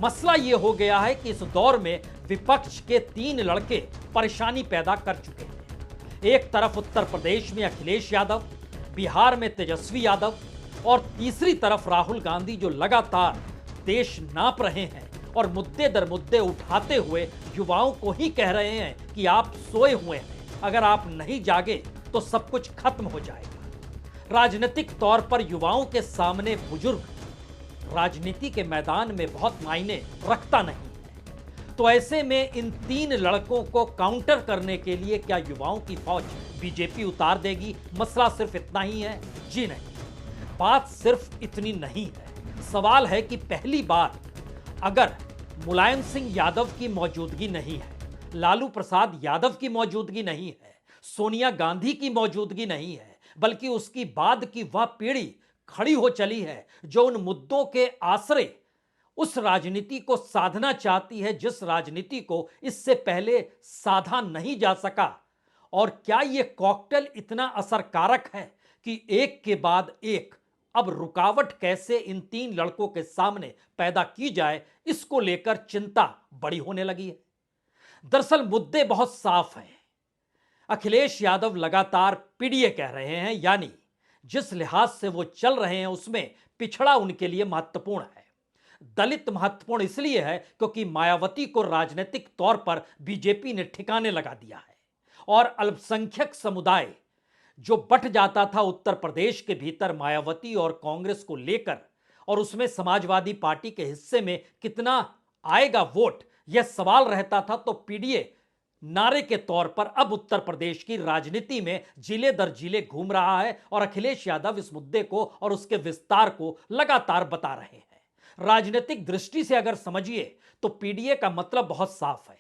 मसला ये हो गया है कि इस दौर में विपक्ष के 3 लड़के परेशानी पैदा कर चुके हैं। एक तरफ उत्तर प्रदेश में अखिलेश यादव, बिहार में तेजस्वी यादव और तीसरी तरफ राहुल गांधी, जो लगातार देश नाप रहे हैं और मुद्दे दर मुद्दे उठाते हुए युवाओं को ही कह रहे हैं कि आप सोए हुए हैं, अगर आप नहीं जागे तो सब कुछ खत्म हो जाएगा। राजनीतिक तौर पर युवाओं के सामने बुजुर्ग राजनीति के मैदान में बहुत मायने रखता नहीं है। तो ऐसे में इन 3 लड़कों को काउंटर करने के लिए क्या युवाओं की फौज बीजेपी उतार देगी? मसला सिर्फ इतना ही है? जी नहीं, बात सिर्फ इतनी नहीं है। सवाल है कि पहली बार अगर मुलायम सिंह यादव की मौजूदगी नहीं है, लालू प्रसाद यादव की मौजूदगी नहीं है, सोनिया गांधी की मौजूदगी नहीं है, बल्कि उसकी बाद की वह पीढ़ी खड़ी हो चली है जो उन मुद्दों के आसरे उस राजनीति को साधना चाहती है जिस राजनीति को इससे पहले साधा नहीं जा सका। और क्या यह कॉकटेल इतना असरकारक है कि एक के बाद एक अब रुकावट कैसे इन 3 लड़कों के सामने पैदा की जाए, इसको लेकर चिंता बड़ी होने लगी है। दरअसल मुद्दे बहुत साफ हैं। अखिलेश यादव लगातार पीडीए कह रहे हैं, यानी जिस लिहाज से वो चल रहे हैं उसमें पिछड़ा उनके लिए महत्वपूर्ण है। दलित महत्वपूर्ण इसलिए है क्योंकि मायावती को राजनीतिक तौर पर बीजेपी ने ठिकाने लगा दिया है और अल्पसंख्यक समुदाय जो बट जाता था उत्तर प्रदेश के भीतर मायावती और कांग्रेस को लेकर, और उसमें समाजवादी पार्टी के हिस्से में कितना आएगा वोट, यह सवाल रहता था, तो पीडीए नारे के तौर पर अब उत्तर प्रदेश की राजनीति में जिले दर जिले घूम रहा है और अखिलेश यादव इस मुद्दे को और उसके विस्तार को लगातार बता रहे हैं। राजनीतिक दृष्टि से अगर समझिए तो पीडीए का मतलब बहुत साफ है।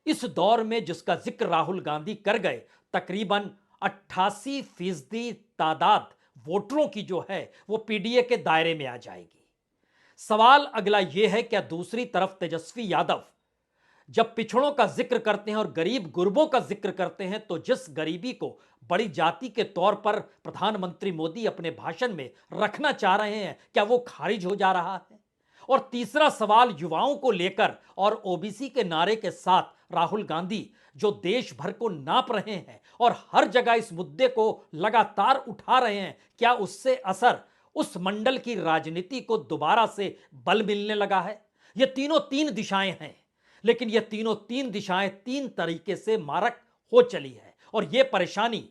इस दौर में जिसका जिक्र राहुल गांधी कर गए, तकरीबन 88% तादाद वोटरों की जो है वो पीडीए के दायरे में आ जाएगी। सवाल अगला यह है, क्या दूसरी तरफ तेजस्वी यादव जब पिछड़ों का जिक्र करते हैं और गरीब गुरबों का जिक्र करते हैं, तो जिस गरीबी को बड़ी जाति के तौर पर प्रधानमंत्री मोदी अपने भाषण में रखना चाह रहे हैं, क्या वो खारिज हो जा रहा है? और तीसरा सवाल युवाओं को लेकर और ओबीसी के नारे के साथ राहुल गांधी जो देश भर को नाप रहे हैं और हर जगह इस मुद्दे को लगातार उठा रहे हैं, क्या उससे असर उस मंडल की राजनीति को दोबारा से बल मिलने लगा है? ये तीनों 3 दिशाएं हैं, लेकिन ये तीनों 3 दिशाएं 3 तरीके से मारक हो चली है। और ये परेशानी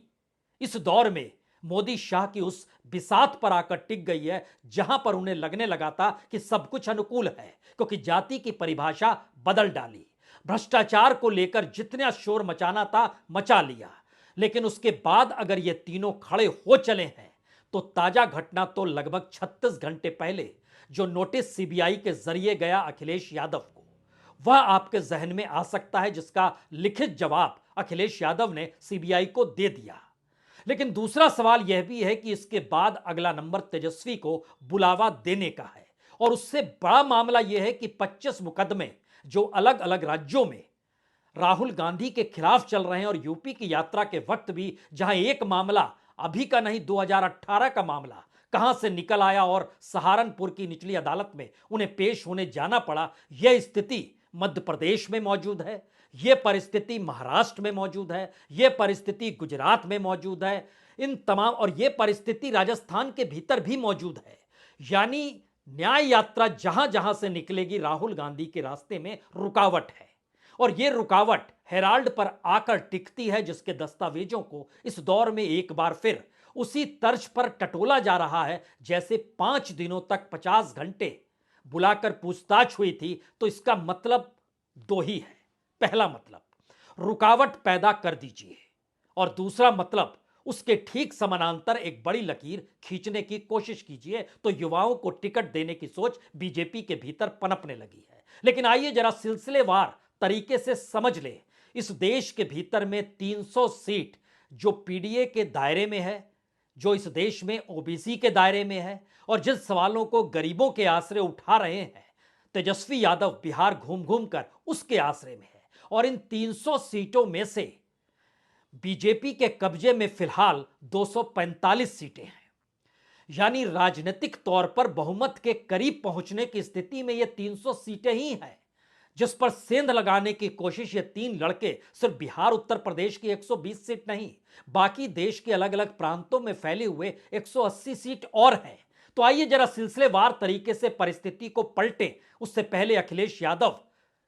इस दौर में मोदी शाह की उस बिसात पर आकर टिक गई है जहां पर उन्हें लगने लगा था कि सब कुछ अनुकूल है, क्योंकि जाति की परिभाषा बदल डाली, भ्रष्टाचार को लेकर जितना शोर मचाना था मचा लिया। लेकिन उसके बाद अगर ये तीनों खड़े हो चले हैं तो ताजा घटना तो लगभग 36 घंटे पहले जो नोटिस सीबीआई के जरिए गया अखिलेश यादव को, वह आपके जहन में आ सकता है, जिसका लिखित जवाब अखिलेश यादव ने सीबीआई को दे दिया। लेकिन दूसरा सवाल यह भी है कि इसके बाद अगला नंबर तेजस्वी को बुलावा देने का है। और उससे बड़ा मामला यह है कि 25 मुकदमे जो अलग अलग राज्यों में राहुल गांधी के खिलाफ चल रहे हैं, और यूपी की यात्रा के वक्त भी जहां एक मामला अभी का नहीं 2018 का मामला कहां से निकल आया और सहारनपुर की निचली अदालत में उन्हें पेश होने जाना पड़ा, यह स्थिति मध्य प्रदेश में मौजूद है, यह परिस्थिति महाराष्ट्र में मौजूद है, यह परिस्थिति गुजरात में मौजूद है, इन तमाम, और यह परिस्थिति राजस्थान के भीतर भी मौजूद है। यानी न्याय यात्रा जहां जहां से निकलेगी, राहुल गांधी के रास्ते में रुकावट है। और यह रुकावट हेराल्ड पर आकर टिकती है, जिसके दस्तावेजों को इस दौर में एक बार फिर उसी तर्ज पर टटोला जा रहा है जैसे 5 दिनों तक 50 घंटे बुलाकर पूछताछ हुई थी। तो इसका मतलब 2 ही है। पहला मतलब, रुकावट पैदा कर दीजिए, और दूसरा मतलब उसके ठीक समानांतर एक बड़ी लकीर खींचने की कोशिश कीजिए। तो युवाओं को टिकट देने की सोच बीजेपी के भीतर पनपने लगी है। लेकिन आइए जरा सिलसिलेवार तरीके से समझ ले, इस देश के भीतर में 300 सीट जो पीडीए के दायरे में है, जो इस देश में ओबीसी के दायरे में है, और जिन सवालों को गरीबों के आसरे उठा रहे हैं तेजस्वी यादव बिहार घूम घूम कर उसके आसरे में है। और इन 300 सीटों में से बीजेपी के कब्जे में फिलहाल 245 सीटें हैं। यानी राजनीतिक तौर पर बहुमत के करीब पहुंचने की स्थिति में ये 300 सीटें ही हैं, जिस पर सेंध लगाने की कोशिश ये तीन लड़के सिर्फ बिहार उत्तर प्रदेश की 120 सीट नहीं, बाकी देश के अलग अलग प्रांतों में फैले हुए 180 सीट और हैं। तो आइए जरा सिलसिलेवार तरीके से परिस्थिति को पलटें। उससे पहले अखिलेश यादव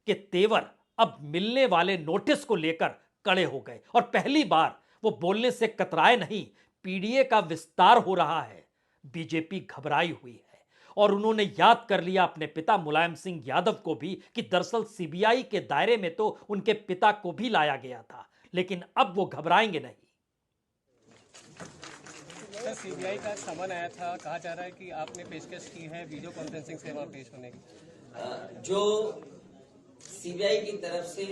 के तेवर अब मिलने वाले नोटिस को लेकर कड़े हो गए और पहली बार वो बोलने से कतराए नहीं। पीडीए का विस्तार हो रहा है, बीजेपी घबराई हुई है और उन्होंने याद कर लिया अपने पिता मुलायम सिंह यादव को भी कि दरअसल सीबीआई के दायरे में तो उनके पिता को भी लाया गया था, लेकिन अब वो घबराएंगे नहीं। सर, सीबीआई का समन आया था, कहा जा रहा है कि आपने पेशकश की है वीडियो कॉन्फ्रेंसिंग से वहां पेश होने की। जो सीबीआई की तरफ से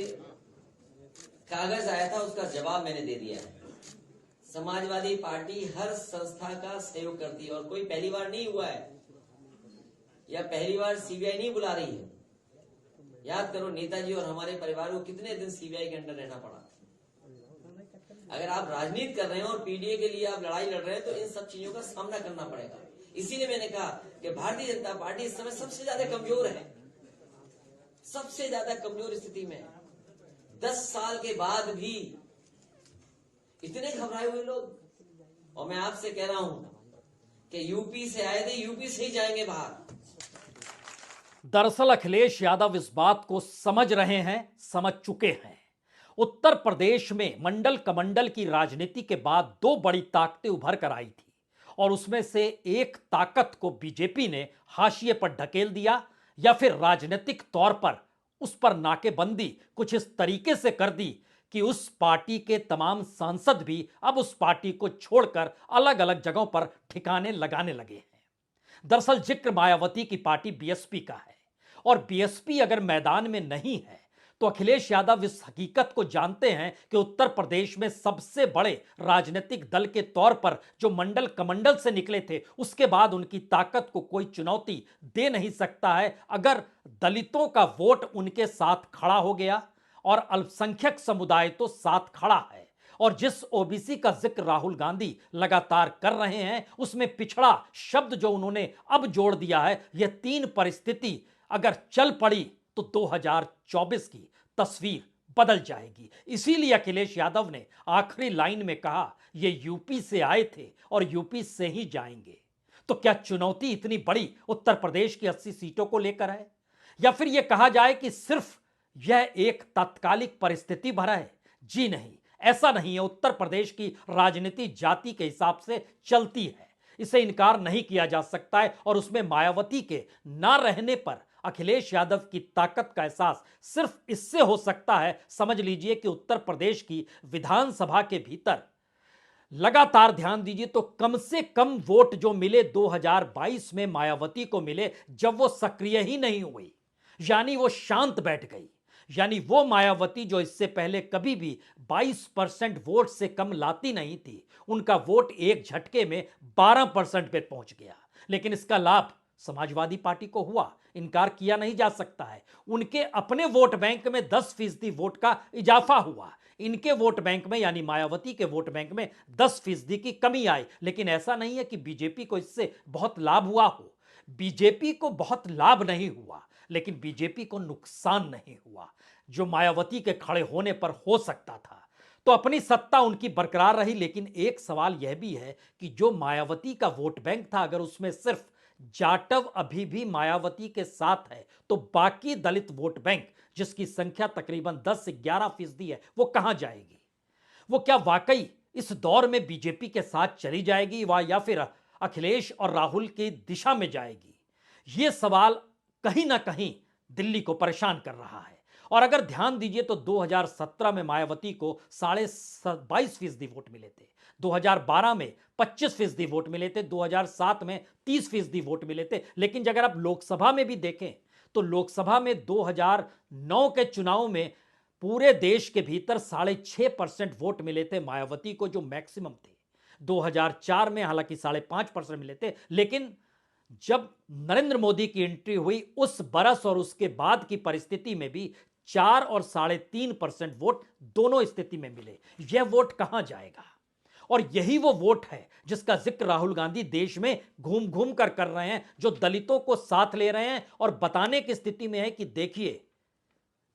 कागज आया था उसका जवाब मैंने दे दिया है। समाजवादी पार्टी हर संस्था का सहयोग करती है और कोई पहली बार नहीं हुआ है या पहली बार सीबीआई नहीं बुला रही है। याद करो नेताजी और हमारे परिवार को कितने दिन सीबीआई के अंडर रहना पड़ा। अगर आप राजनीति कर रहे हैं और पीडीए के लिए आप लड़ाई लड़ रहे हैं तो इन सब चीजों का सामना करना पड़ेगा। इसीलिए मैंने कहा कि भारतीय जनता पार्टी इस समय सबसे ज्यादा कमजोर है, सबसे ज्यादा कमजोर स्थिति में। 10 साल के बाद भी इतने घबराए हुए लोग। और मैं आपसे कह रहा हूं कि यूपी से आए थे, यूपी से ही जाएंगे बाहर। दरअसल अखिलेश यादव इस बात को समझ रहे हैं, समझ चुके हैं। उत्तर प्रदेश में मंडल कमंडल की राजनीति के बाद 2 बड़ी ताकतें उभर कर आई थी और उसमें से एक ताकत को बीजेपी ने हाशिए पर ढकेल दिया या फिर राजनीतिक तौर पर उस पर नाकेबंदी कुछ इस तरीके से कर दी कि उस पार्टी के तमाम सांसद भी अब उस पार्टी को छोड़कर अलग अलग जगहों पर ठिकाने लगाने लगे हैं। दरअसल जिक्र मायावती की पार्टी बीएसपी का है और बीएसपी अगर मैदान में नहीं है तो अखिलेश यादव इस हकीकत को जानते हैं कि उत्तर प्रदेश में सबसे बड़े राजनीतिक दल के तौर पर जो मंडल कमंडल से निकले थे, उसके बाद उनकी ताकत को कोई चुनौती दे नहीं सकता है अगर दलितों का वोट उनके साथ खड़ा हो गया। और अल्पसंख्यक समुदाय तो साथ खड़ा है और जिस ओबीसी का जिक्र राहुल गांधी लगातार कर रहे हैं उसमें पिछड़ा शब्द जो उन्होंने अब जोड़ दिया है, यह 3 परिस्थिति अगर चल पड़ी तो 2024 की तस्वीर बदल जाएगी। इसीलिए अखिलेश यादव ने आखिरी लाइन में कहा ये यूपी से आए थे और यूपी से ही जाएंगे। तो क्या चुनौती इतनी बड़ी उत्तर प्रदेश की 80 सीटों को लेकर है या फिर यह कहा जाए कि सिर्फ यह एक तात्कालिक परिस्थिति भरा है? जी नहीं, ऐसा नहीं है। उत्तर प्रदेश की राजनीति जाति के हिसाब से चलती है, इसे इनकार नहीं किया जा सकता है और उसमें मायावती के ना रहने पर अखिलेश यादव की ताकत का एहसास सिर्फ इससे हो सकता है। समझ लीजिए कि उत्तर प्रदेश की विधानसभा के भीतर लगातार ध्यान दीजिए तो कम से कम वोट जो मिले 2022 में मायावती को मिले जब वो सक्रिय ही नहीं हुई, यानी वो शांत बैठ गई। यानी वो मायावती जो इससे पहले कभी भी 22% वोट से कम लाती नहीं थी, उनका वोट एक झटके में 12% पे पहुंच गया। लेकिन इसका लाभ समाजवादी पार्टी को हुआ, इनकार किया नहीं जा सकता है। उनके अपने वोट बैंक में 10% वोट का इजाफा हुआ, इनके वोट बैंक में यानी मायावती के वोट बैंक में 10% की कमी आई। लेकिन ऐसा नहीं है कि बीजेपी को इससे बहुत लाभ हुआ हो। बीजेपी को बहुत लाभ नहीं हुआ, लेकिन बीजेपी को नुकसान नहीं हुआ जो मायावती के खड़े होने पर हो सकता था। तो अपनी सत्ता उनकी बरकरार रही। लेकिन एक सवाल यह भी है कि जो मायावती का वोट बैंक था, अगर उसमें सिर्फ जाटव अभी भी मायावती के साथ है तो बाकी दलित वोट बैंक जिसकी संख्या तकरीबन 10 से 11% है, वो कहां जाएगी? वो क्या वाकई इस दौर में बीजेपी के साथ चली जाएगी या फिर अखिलेश और राहुल की दिशा में जाएगी? ये सवाल कहीं ना कहीं दिल्ली को परेशान कर रहा है। और अगर ध्यान दीजिए तो 2017 में मायावती को 22.5% वोट मिले थे, 2012 में 25% वोट मिले थे, 2007 में 30% वोट मिले थे। लेकिन अगर आप लोकसभा में भी देखें तो लोकसभा में 2009 के चुनाव में पूरे देश के भीतर 6.5% वोट मिले थे मायावती को, जो मैक्सिमम थे। 2004 में हालांकि 5.5% मिले थे, लेकिन जब नरेंद्र मोदी की एंट्री हुई उस बरस और उसके बाद की परिस्थिति में भी 4 और 3.5% वोट दोनों स्थिति में मिले। यह वोट कहां जाएगा? और यही वो वोट है जिसका जिक्र राहुल गांधी देश में घूम घूम कर रहे हैं, जो दलितों को साथ ले रहे हैं और बताने की स्थिति में है कि देखिए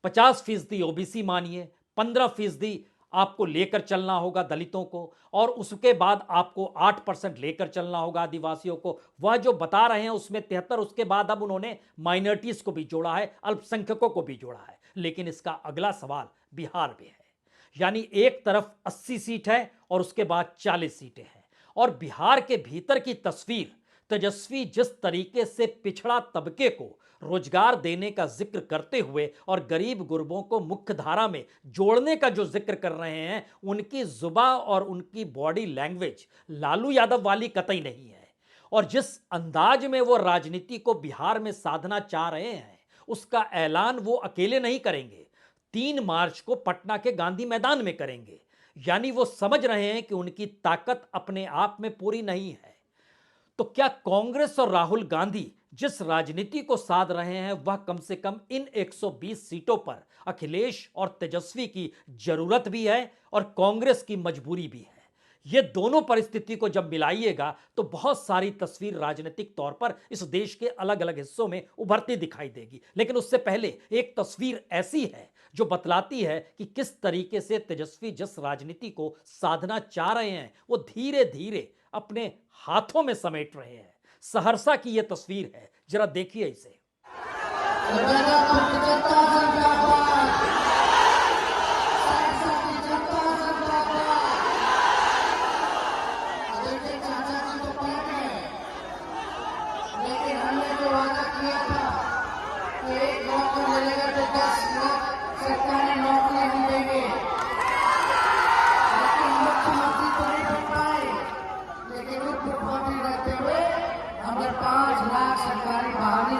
50% ओबीसी मानिए, 15% आपको लेकर चलना होगा दलितों को, और उसके बाद आपको 8% लेकर चलना होगा आदिवासियों को। वह जो बता रहे हैं उसमें 73, उसके बाद अब उन्होंने माइनॉरिटीज को भी जोड़ा है, अल्पसंख्यकों को भी जोड़ा है। लेकिन इसका अगला सवाल बिहार में है, यानी एक तरफ 80 सीट है और उसके बाद 40 सीटें हैं, और बिहार के भीतर की तस्वीर तेजस्वी जिस तरीके से पिछड़ा तबके को रोजगार देने का जिक्र करते हुए और गरीब गुरबों को मुख्य धारा में जोड़ने का जो जिक्र कर रहे हैं, उनकी जुबा और उनकी बॉडी लैंग्वेज लालू यादव वाली कतई नहीं है। और जिस अंदाज में वो राजनीति को बिहार में साधना चाह रहे हैं, उसका ऐलान वो अकेले नहीं करेंगे, 3 मार्च को पटना के गांधी मैदान में करेंगे। यानी वो समझ रहे हैं कि उनकी ताकत अपने आप में पूरी नहीं है। तो क्या कांग्रेस और राहुल गांधी जिस राजनीति को साध रहे हैं, वह कम से कम इन 120 सीटों पर अखिलेश और तेजस्वी की जरूरत भी है और कांग्रेस की मजबूरी भी है। ये दोनों परिस्थिति को जब मिलाइएगा तो बहुत सारी तस्वीर राजनीतिक तौर पर इस देश के अलग अलग हिस्सों में उभरती दिखाई देगी। लेकिन उससे पहले एक तस्वीर ऐसी है जो बतलाती है कि किस तरीके से तेजस्वी जिस राजनीति को साधना चाह रहे हैं, वो धीरे धीरे अपने हाथों में समेट रहे हैं। सहरसा की यह तस्वीर है, जरा देखिए इसे। हमने 5 लाख सरकारी बहाली